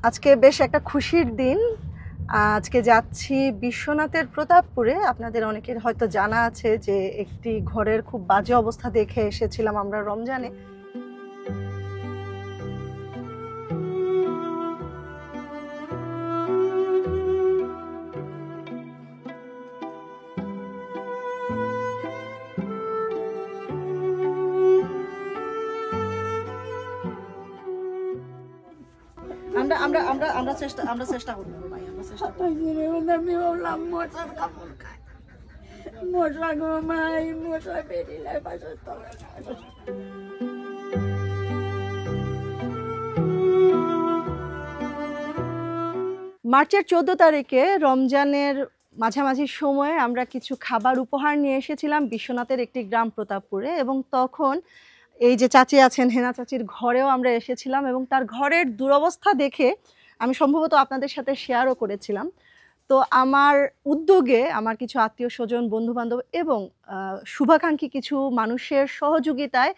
আজকে বেশ একটা খুশির দিন। আজকে যাচ্ছি বিশ্বনাথের প্রতাপপুরে। আপনাদের অনেকের হয়তো জানা আছে যে একটি ঘরের খুব বাজে অবস্থা দেখে এসেছিলাম আমরা রমজানে। আমরা চেষ্টা করব ভাই, আমরা চেষ্টা করব। আমি বললাম মশার কাপড় খায়, মশা ঘুমাই, মশা বেরিয়ে পাশে তলে। মার্চের 14 তারিখে রমজানের মাঝামাঝি সময়ে আমরা কিছু খাবার উপহার নিয়ে এসেছিলাম বিশ্বনাথের একটি গ্রাম প্রতাপপুরে, এবং তখন এই যে চাচি আছেন হেনা চাচির ঘরেও আমরা এসেছিলাম, এবং তার ঘরের দুরবস্থা দেখে আমি সম্ভবত আপনাদের সাথে শেয়ারও করেছিলাম। তো আমার উদ্যোগে আমার কিছু আত্মীয় স্বজন, বন্ধুবান্ধব এবং শুভাকাঙ্ক্ষী কিছু মানুষের সহযোগিতায়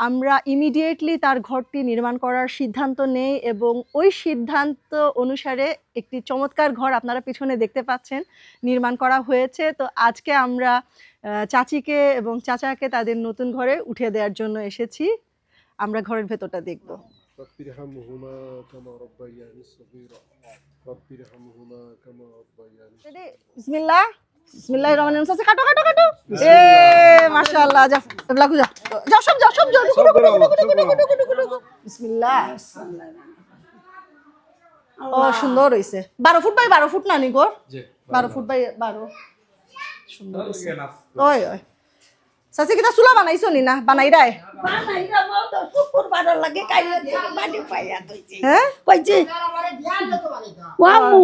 আমরা ইমিডিয়েটলি তার ঘরটি নির্মাণ করার সিদ্ধান্ত নেই, এবং ওই সিদ্ধান্ত অনুসারে একটি চমৎকার ঘর আপনারা পিছনে দেখতে পাচ্ছেন নির্মাণ করা হয়েছে। তো আজকে আমরা চাচিকে এবং চাচাকে তাদের নতুন ঘরে উঠিয়ে দেওয়ার জন্য এসেছি। আমরা ঘরের ভেতরটা দেখব। বিসমিল্লাহ বিসমিল্লাহির রহমানির রহিম। কাটো কাটো কাটো। এ মাশাআল্লাহ। যাও লাগু যাও, যাও সব যাও, সব যাও। বিসমিল্লাহ। ও সুন্দর হইছে। 12 ফুট বাই 12 ফুট না নি ঘর? জি 12 ফুট বাই 12। সুন্দর হইছে। ওই ওই সাসি কিটা চুলা বানাইছো নি? না বানাই রায় বানাইরা মও তো শুক্রবার লাগে কাইলে মাটি পাইয়া কইছে। হ্যাঁ কইছে ওয়ামু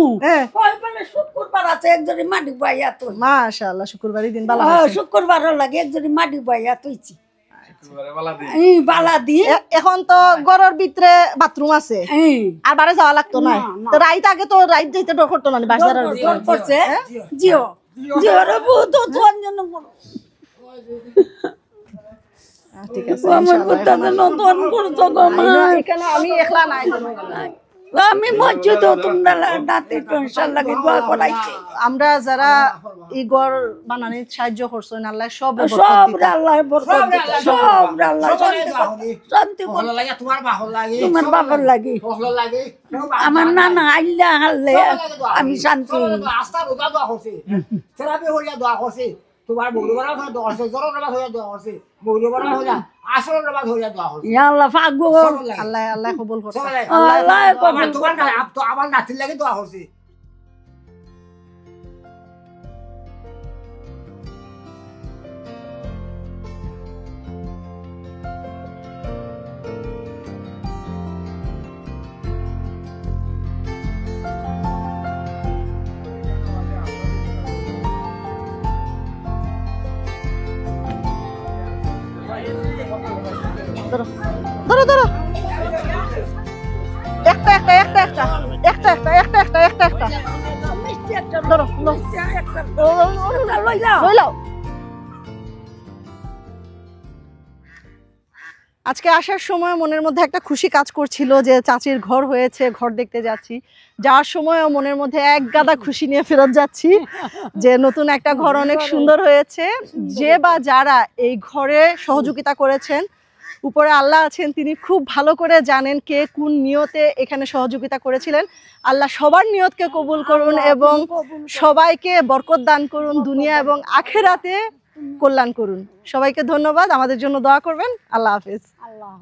কই বলে শুক্রবার আছে একজনে মাটি পাইয়া তো। মাশাআল্লাহ শুক্রবারের দিন বালা হইছে। শুক্রবার লাগে একজনে মাটি পাইয়া কইছে। শুক্রবারে বালা দি। বালা দি। এখন তো ঘরের ভিতরে বাথরুম আছে, আর বারে যাওয়া লাগতো না। তো রাইত আগে তো রাইত যাইতে ডর করতো না বাজার করছে। জিও জিও রে বহুত জন্য বড়। ঠিক আছে আমার কথা নতুন করছো গো মা। এখানে আমি একলা নাই, আমি মসজিদ তোমরা নাতি টেনশন লাগে দোয়া করাইছি। আমরা যারা এই ঘর বানানি সাহায্য করছেন আল্লাহ সব আল্লাহ বরকত দিক, সব আল্লাহ শান্তি ভালো লাগে। তোমার ভালো লাগে, তোমার বাবার লাগে, ভালো লাগে। আমার নানা আইলা হারলে আমি শান্তি। আস্থা রোজা দোয়া করছি, থেরাপি হইয়া দোয়া করছি, তোমার মৌলবারা হয়ে দোয়া করছে, জরর নামাজ হইয়া দোয়া করছে, মৌলবারা হইয়া আসর নামাজ হইয়া দোয়া করছে। ইয়া আল্লাহ পাগো, আল্লাহ আল্লাহ কবুল করছে। আল্লাহ কবুল। তোমার না আপ তো আমার নাতির লাগে দোয়া করছি। ধরো ধরো, একটা একটা একটা একটা একটা একটা একটা একটা একটা একটা মিষ্টি একটা ধরো, মিষ্টি একটা লইলাও। আজকে আসার সময় মনের মধ্যে একটা খুশি কাজ করছিল যে চাচির ঘর হয়েছে, ঘর দেখতে যাচ্ছি। যাওয়ার সময়ও মনের মধ্যে এক গাদা খুশি নিয়ে ফেরত যাচ্ছি যে নতুন একটা ঘর অনেক সুন্দর হয়েছে। যে বা যারা এই ঘরে সহযোগিতা করেছেন, উপরে আল্লাহ আছেন, তিনি খুব ভালো করে জানেন কে কোন নিয়তে এখানে সহযোগিতা করেছিলেন। আল্লাহ সবার নিয়তকে কবুল করুন এবং সবাইকে বরকত দান করুন, দুনিয়া এবং আখিরাতে কল্যাণ করুন। সবাইকে ধন্যবাদ, আমাদের জন্য দোয়া করবেন। আল্লাহ হাফেজ। আল্লাহ